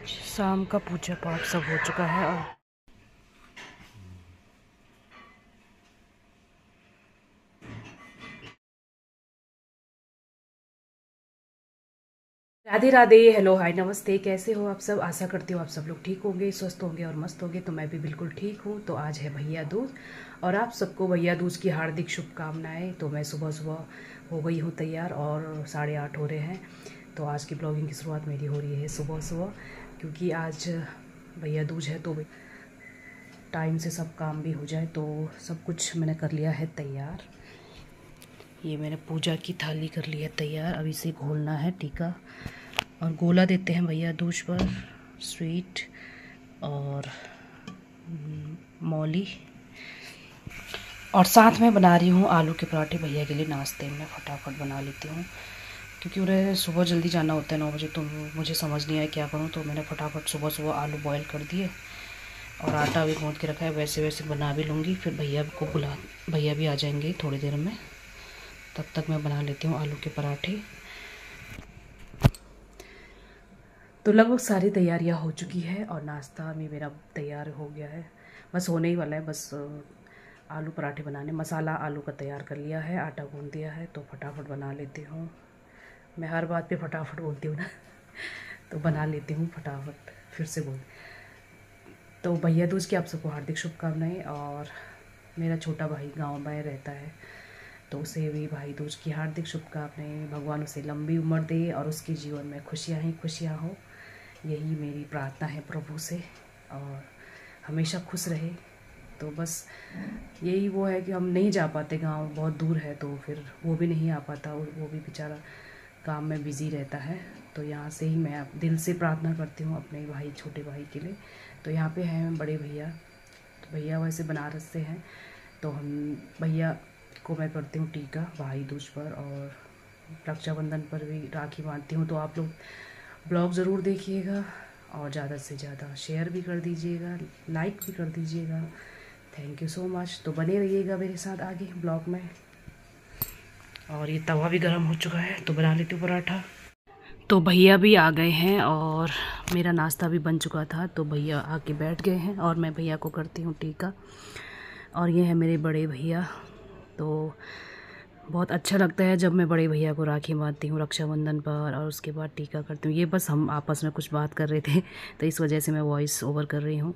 शाम का पूजा पाठ सब हो चुका है और राधे राधे। हेलो हाय नमस्ते, कैसे हो आप सब। आशा करती हूँ आप सब लोग ठीक होंगे, स्वस्थ होंगे और मस्त होंगे। तो मैं भी बिल्कुल ठीक हूँ। तो आज है भैया दूज और आप सबको भैया दूज की हार्दिक शुभकामनाएं। तो मैं सुबह सुबह हो गई हूँ तैयार और 8:30 हो रहे हैं। तो आज की ब्लॉगिंग की शुरुआत मेरी हो रही है सुबह सुबह, क्योंकि आज भैया दूज है तो टाइम से सब काम भी हो जाए। तो सब कुछ मैंने कर लिया है तैयार। ये मैंने पूजा की थाली कर ली है तैयार। अभी से घोलना है टीका और गोला देते हैं भैया दूज पर, स्वीट और मौली। और साथ में बना रही हूँ आलू के पराठे भैया के लिए नाश्ते में। फटाफट बना लेती हूँ क्योंकि उन्हें सुबह जल्दी जाना होता है 9 बजे। तो मुझे समझ नहीं आया क्या करूँ, तो मैंने फटाफट सुबह सुबह आलू बॉयल कर दिए और आटा भी गूँथ के रखा है। वैसे वैसे बना भी लूँगी, फिर भैया भी आ जाएंगे थोड़ी देर में। तब तक मैं बना लेती हूँ आलू के पराठे। तो लगभग सारी तैयारियां हो चुकी है और नाश्ता भी मेरा तैयार हो गया है, बस होने ही वाला है। बस आलू पराठे बनाने, मसाला आलू का तैयार कर लिया है, आटा गूंद दिया है। तो फटाफट बना लेती हूँ। मैं हर बात पे फटाफट बोलती हूँ ना तो बना लेती हूँ फटाफट। फिर से बोल। तो भैया दूज की आप सबको हार्दिक शुभकामनाएं। और मेरा छोटा भाई गाँव में रहता है तो उसे भी भाई दूज की हार्दिक शुभकामनाएं। भगवान उसे लंबी उम्र दे और उसके जीवन में खुशियाँ ही खुशियाँ हो, यही मेरी प्रार्थना है प्रभु से। और हमेशा खुश रहे। तो बस यही वो है कि हम नहीं जा पाते, गांव बहुत दूर है तो फिर वो भी नहीं आ पाता और वो भी बेचारा काम में बिज़ी रहता है। तो यहाँ से ही मैं दिल से प्रार्थना करती हूँ अपने भाई, छोटे भाई के लिए। तो यहाँ पे हैं बड़े भैया। तो भैया वैसे बनारस से हैं, तो हम भैया को मैं करती हूँ टीका भाई दूज पर, और रक्षाबंधन पर भी राखी बांधती हूँ। तो आप लोग ब्लॉग ज़रूर देखिएगा और ज़्यादा से ज़्यादा शेयर भी कर दीजिएगा, लाइक भी कर दीजिएगा। Thank you so much. तो बने रहिएगा मेरे साथ आगे ब्लॉग में। और ये तवा भी गर्म हो चुका है तो बना लेती हूँ पराठा। तो भैया भी आ गए हैं और मेरा नाश्ता भी बन चुका था। तो भैया आके बैठ गए हैं और मैं भैया को करती हूँ टीका। और ये है मेरे बड़े भैया। तो बहुत अच्छा लगता है जब मैं बड़े भैया को राखी बांधती हूँ रक्षाबंधन पर और उसके बाद टीका करती हूँ। ये बस हम आपस में कुछ बात कर रहे थे तो इस वजह से मैं वॉइस ओवर कर रही हूँ।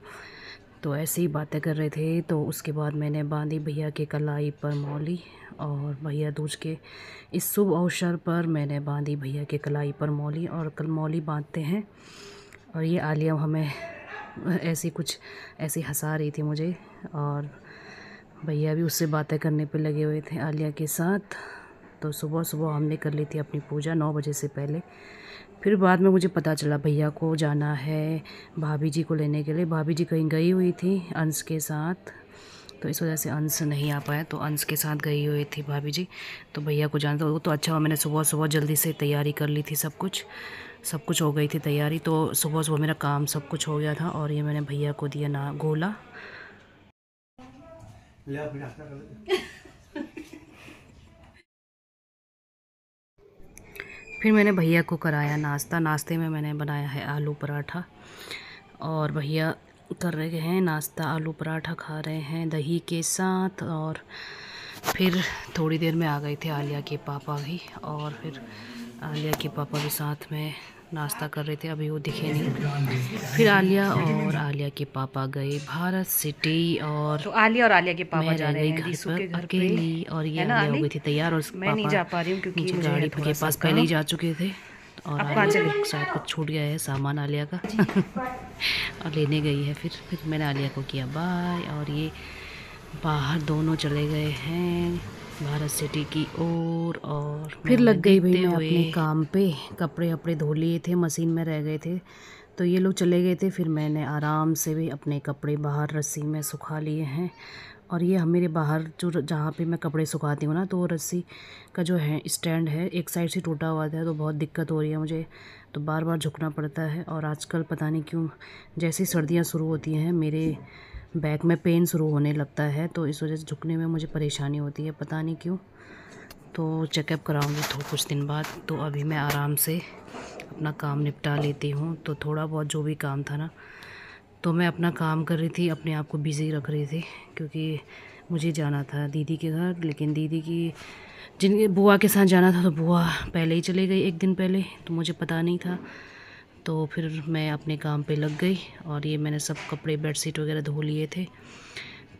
तो ऐसे ही बातें कर रहे थे। तो उसके बाद मैंने बांधी भैया के कलाई पर मौली। और भैया दूज के इस शुभ अवसर पर मैंने बांधी भैया के कलाई पर मौली। और कल मौली बांधते हैं। और ये आलिया हमें ऐसी हंसा रही थी मुझे, और भैया भी उससे बातें करने पे लगे हुए थे आलिया के साथ। तो सुबह सुबह हमने कर ली थी अपनी पूजा 9 बजे से पहले। फिर बाद में मुझे पता चला भैया को जाना है भाभी जी को लेने के लिए। भाभी जी कहीं गई हुई थी अंश के साथ, तो इस वजह से अंश नहीं आ पाया। तो अंश के साथ गई हुई थी भाभी जी, तो भैया को जाना था। वो तो अच्छा हुआ मैंने सुबह सुबह जल्दी से तैयारी कर ली थी। सब कुछ हो गई थी तैयारी। तो सुबह सुबह मेरा काम सब कुछ हो गया था। और ये मैंने भैया को दिया ना गोला। फिर मैंने भैया को कराया नाश्ता। नाश्ते में मैंने बनाया है आलू पराठा और भैया कर रहे हैं नाश्ता। आलू पराठा खा रहे हैं दही के साथ। और फिर थोड़ी देर में आ गए थे आलिया के पापा भी, और फिर आलिया के पापा भी साथ में नाश्ता कर रहे थे। अभी वो दिखे नहीं। फिर आलिया और आलिया के पापा गए भारत सिटी। और तो आलिया और आलिया के पापा जा रहे हैं घर पर घर अकेली। और ये आलिया हो गई थी तैयार और मैं नहीं जा पा रही हूँ क्योंकि मुझे गाड़ी के पास पहले ही जा चुके थे। और अब कहाँ चले? शायद कुछ छूट गया है सामान आलिया का और लेने गई है। फिर मैंने आलिया को किया बाय। और ये बाहर दोनों चले गए हैं भारत सिटी की ओर। और फिर लग गई भाई मैं अपने काम पे। कपड़े अपड़े धो लिए थे, मशीन में रह गए थे, तो ये लोग चले गए थे। फिर मैंने आराम से भी अपने कपड़े बाहर रस्सी में सुखा लिए हैं। और ये मेरे बाहर जो जहाँ पे मैं कपड़े सुखाती हूँ ना, तो वो रस्सी का जो है स्टैंड है एक साइड से टूटा हुआ था, तो बहुत दिक्कत हो रही है मुझे। तो बार बार झुकना पड़ता है। और आजकल पता नहीं क्यों जैसे सर्दियाँ शुरू होती हैं मेरे बैक में पेन शुरू होने लगता है, तो इस वजह से झुकने में मुझे परेशानी होती है, पता नहीं क्यों। तो चेकअप कराऊंगी तो कुछ दिन बाद। तो अभी मैं आराम से अपना काम निपटा लेती हूँ। तो थोड़ा बहुत जो भी काम था ना, तो मैं अपना काम कर रही थी, अपने आप को बिज़ी रख रही थी, क्योंकि मुझे जाना था दीदी के घर। लेकिन दीदी की जिनके बुआ के साथ जाना था, तो बुआ पहले ही चले गई, एक दिन पहले, तो मुझे पता नहीं था। तो फिर मैं अपने काम पे लग गई और ये मैंने सब कपड़े बेडशीट वगैरह धो लिए थे।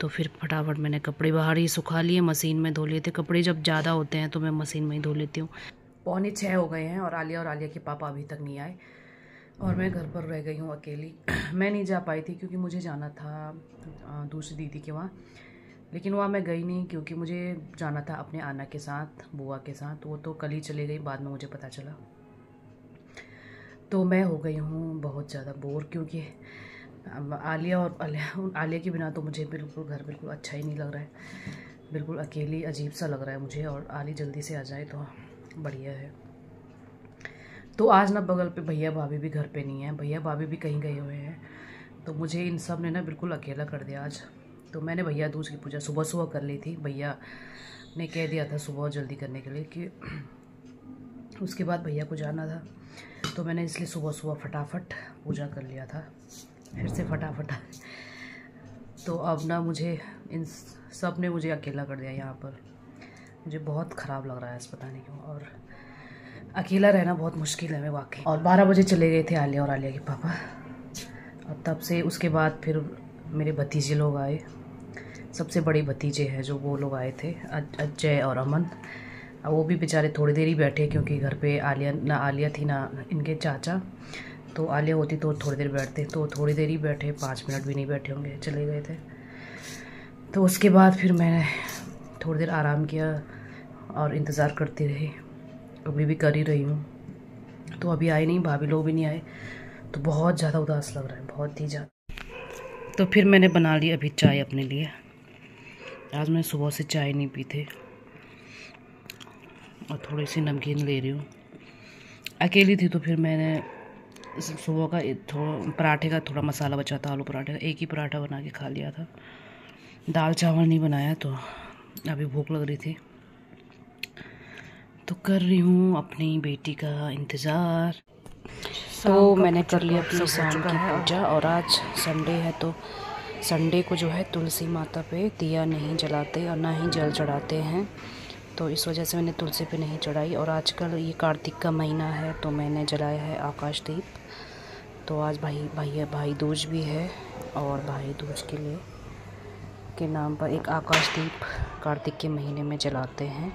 तो फिर फटाफट मैंने कपड़े बाहर ही सुखा लिए, मशीन में धो लिए थे। कपड़े जब ज़्यादा होते हैं तो मैं मशीन में ही धो लेती हूँ। 5:45 हो गए हैं और आलिया के पापा अभी तक नहीं आए और मैं घर पर रह गई हूँ अकेली। मैं नहीं जा पाई थी क्योंकि मुझे जाना था दूसरी दीदी के वहाँ, लेकिन वहाँ मैं गई नहीं क्योंकि मुझे जाना था अपने आना के साथ, बुआ के साथ। वो तो कल ही चले गई, बाद में मुझे पता चला। तो मैं हो गई हूँ बहुत ज़्यादा बोर, क्योंकि आलिया के बिना तो मुझे घर बिल्कुल अच्छा ही नहीं लग रहा है। बिल्कुल अकेली अजीब सा लग रहा है मुझे, और आली जल्दी से आ जाए तो बढ़िया है। तो आज ना बगल पे भैया भाभी भी घर पे नहीं है, भैया भाभी भी कहीं गए हुए हैं। तो मुझे इन सब ने ना बिल्कुल अकेला कर दिया आज। तो मैंने भैया दूज की पूजा सुबह कर ली थी। भैया ने कह दिया था सुबह जल्दी करने के लिए कि उसके बाद भैया को जाना था, तो मैंने इसलिए सुबह फटाफट पूजा कर लिया था, फिर से फटाफट। तो अब ना मुझे इन सब ने मुझे अकेला कर दिया यहाँ पर। मुझे बहुत ख़राब लग रहा है, पता नहीं क्यों, और अकेला रहना बहुत मुश्किल है मैं वाकई। और 12 बजे चले गए थे आलिया और आलिया के पापा, और तब से उसके बाद फिर मेरे भतीजे लोग आए। सबसे बड़े भतीजे हैं जो, वो लोग आए थे, अजय और अमन। वो भी बेचारे थोड़ी देर ही बैठे, क्योंकि घर पे आलिया थी ना इनके चाचा। तो आलिया होती तो थोड़ी देर बैठते, तो थोड़ी देर ही बैठे, 5 मिनट भी नहीं बैठे होंगे, चले गए थे। तो उसके बाद फिर मैंने थोड़ी देर आराम किया और इंतज़ार करती रही। अभी भी कर ही रही हूँ। तो अभी आए नहीं, भाभी लोग भी नहीं आए, तो बहुत ज़्यादा उदास लग रहा है, बहुत ही ज़्यादा। तो फिर मैंने बना ली अभी चाय अपने लिए। आज मैं सुबह से चाय नहीं पी थी, और थोड़ी सी नमकीन ले रही हूँ। अकेली थी तो फिर मैंने सुबह का थोड़ा पराठे का थोड़ा मसाला बचा था, आलू पराठे का, एक ही पराठा बना के खा लिया था। दाल चावल नहीं बनाया, तो अभी भूख लग रही थी, तो कर रही हूँ अपनी बेटी का इंतज़ार। तो मैंने कर लिया अपनी शाम की पूजा, और आज संडे है, तो संडे को जो है तुलसी माता पे दिया नहीं जलाते और ना ही जल चढ़ाते हैं, तो इस वजह से मैंने तुलसी पे नहीं चढ़ाई। और आजकल ये कार्तिक का महीना है, तो मैंने जलाया है आकाश दीप। तो आज भाई दूज भी है, और भाई दूज के नाम पर एक आकाश दीप कार्तिक के महीने में जलाते हैं,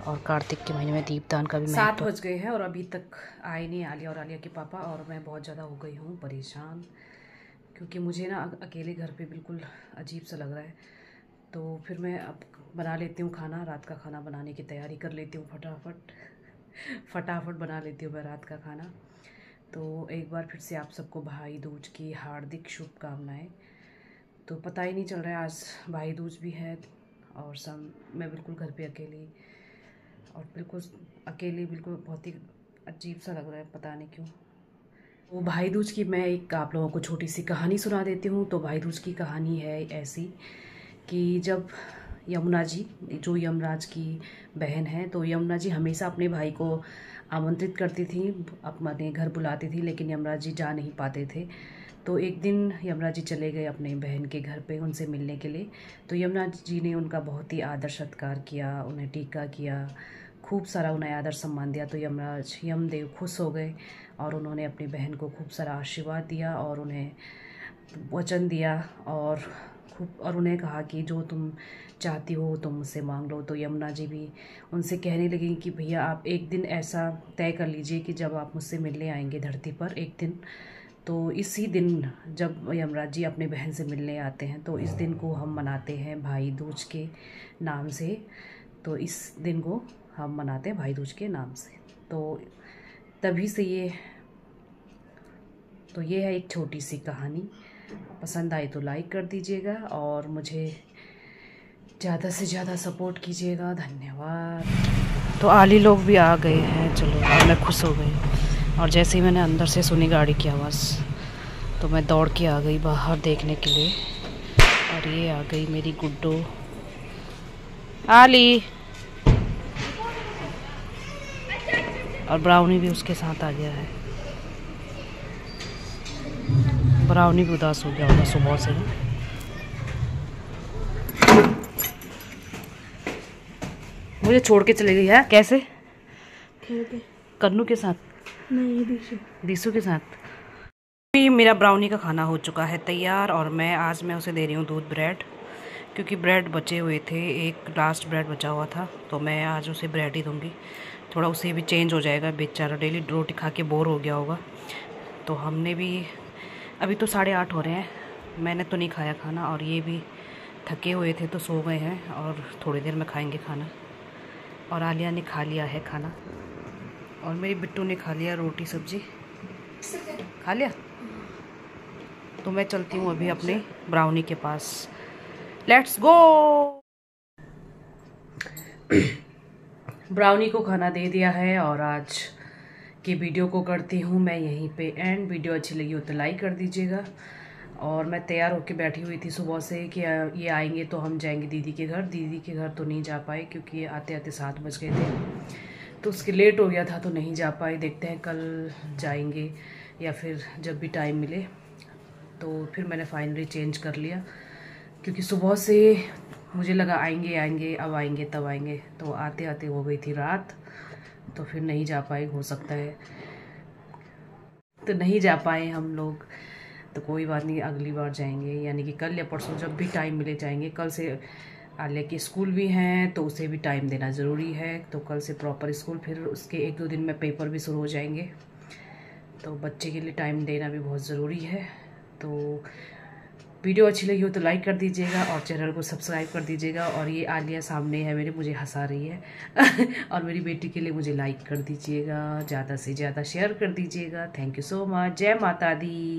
और कार्तिक के महीने में दीपदान का भी 7 बज गए हैं और अभी तक आए नहीं आलिया और आलिया के पापा। और मैं बहुत ज़्यादा हो गई हूँ परेशान, क्योंकि मुझे ना अकेले घर पे बिल्कुल अजीब सा लग रहा है। तो फिर मैं अब बना लेती हूँ खाना, रात का खाना बनाने की तैयारी कर लेती हूँ फटाफट बना लेती हूँ मैं रात का खाना। तो एक बार फिर से आप सबको भाई दूज की हार्दिक शुभकामनाएं। तो पता ही नहीं चल रहा है, आज भाई दूज भी है, और मैं बिल्कुल घर पे अकेली, और बिल्कुल बहुत ही अजीब सा लग रहा है, पता नहीं क्यों। वो भाई दूज की मैं एक आप लोगों को छोटी सी कहानी सुना देती हूँ। तो भाई दूज की कहानी है ऐसी कि जब यमुना जी, जो यमराज की बहन है, तो यमुना जी हमेशा अपने भाई को आमंत्रित करती थी, अपने घर बुलाती थी, लेकिन यमराज जी जा नहीं पाते थे। तो एक दिन यमराज जी चले गए अपने बहन के घर पे उनसे मिलने के लिए। तो यमराज जी ने उनका बहुत ही आदर सत्कार किया, उन्हें टीका किया, खूब सारा उन्हें आदर सम्मान दिया। तो यमदेव खुश हो गए, और उन्होंने अपनी बहन को खूब सारा आशीर्वाद दिया, और उन्हें वचन दिया, और उन्हें कहा कि जो तुम चाहती हो तुम मुझसे मांग लो। तो यमुना जी भी उनसे कहने लगी कि भैया आप एक दिन ऐसा तय कर लीजिए कि जब आप मुझसे मिलने आएंगे धरती पर एक दिन, तो इसी दिन जब यमराज जी अपने बहन से मिलने आते हैं, तो इस दिन को हम मनाते हैं भाई दूज के नाम से। तो इस दिन को हम मनाते हैं भाई दूज के नाम से। तो तभी से ये है एक छोटी सी कहानी। पसंद आई तो लाइक कर दीजिएगा, और मुझे ज़्यादा से ज़्यादा सपोर्ट कीजिएगा। धन्यवाद। तो आली लोग भी आ गए हैं, चलो, और मैं खुश हो गई। और जैसे ही मैंने अंदर से सुनी गाड़ी की आवाज़, तो मैं दौड़ के आ गई बाहर देखने के लिए। और ये आ गई मेरी गुड्डो आली। और ब्राउनी भी उसके साथ आ गया है। ब्राउनी भी उदास हो गया होगा सुबह से। मुझे छोड़ के चली गई है। कैसे? कन्नू के साथ? नहीं, दीसू के साथ। मेरा ब्राउनी का खाना हो चुका है तैयार और आज मैं उसे दे रही हूँ दूध ब्रेड, क्योंकि ब्रेड बचे हुए थे, एक लास्ट ब्रेड बचा हुआ था, तो मैं आज उसे ब्रेड ही दूँगी। थोड़ा उसे भी चेंज हो जाएगा, बेचारा डेली रोटी खा के बोर हो गया होगा। तो हमने भी अभी तो 8:30 हो रहे हैं, मैंने तो नहीं खाया खाना और ये भी थके हुए थे तो सो गए हैं और थोड़ी देर में खाएंगे खाना। और आलिया ने खा लिया है खाना और मेरी बिट्टू ने खा लिया रोटी सब्जी। खा लिया? तो मैं चलती हूँ अभी अपने ब्राउनी के पास। Let's go. ब्राउनी को खाना दे दिया है और आज की वीडियो को करती हूँ मैं यहीं पे एंड। वीडियो अच्छी लगी हो तो लाइक कर दीजिएगा। और मैं तैयार होकर बैठी हुई थी सुबह से कि ये आएंगे तो हम जाएंगे दीदी के घर। दीदी के घर तो नहीं जा पाए क्योंकि आते आते 7 बज गए थे, तो उसके लेट हो गया था तो नहीं जा पाए। देखते हैं कल जाएंगे या फिर जब भी टाइम मिले। तो फिर मैंने फाइनली चेंज कर लिया क्योंकि सुबह से मुझे लगा आएंगे आएंगे, अब आएंगे तब आएंगे, तो आते आते हो गई थी रात, तो फिर नहीं जा पाए। हो सकता है तो नहीं जा पाए हम लोग, तो कोई बात नहीं, अगली बार जाएंगे, यानी कि कल या परसों जब भी टाइम मिले जाएंगे। कल से आलिया के स्कूल भी हैं तो उसे भी टाइम देना ज़रूरी है, तो कल से प्रॉपर स्कूल, फिर उसके 1-2 दिन में पेपर भी शुरू हो जाएंगे, तो बच्चे के लिए टाइम देना भी बहुत ज़रूरी है। तो वीडियो अच्छी लगी हो तो लाइक कर दीजिएगा और चैनल को सब्सक्राइब कर दीजिएगा। और ये आलिया सामने है मेरे, मुझे हंसा रही है और मेरी बेटी के लिए मुझे लाइक कर दीजिएगा, ज़्यादा से ज़्यादा शेयर कर दीजिएगा। Thank you so much. जय माता दी।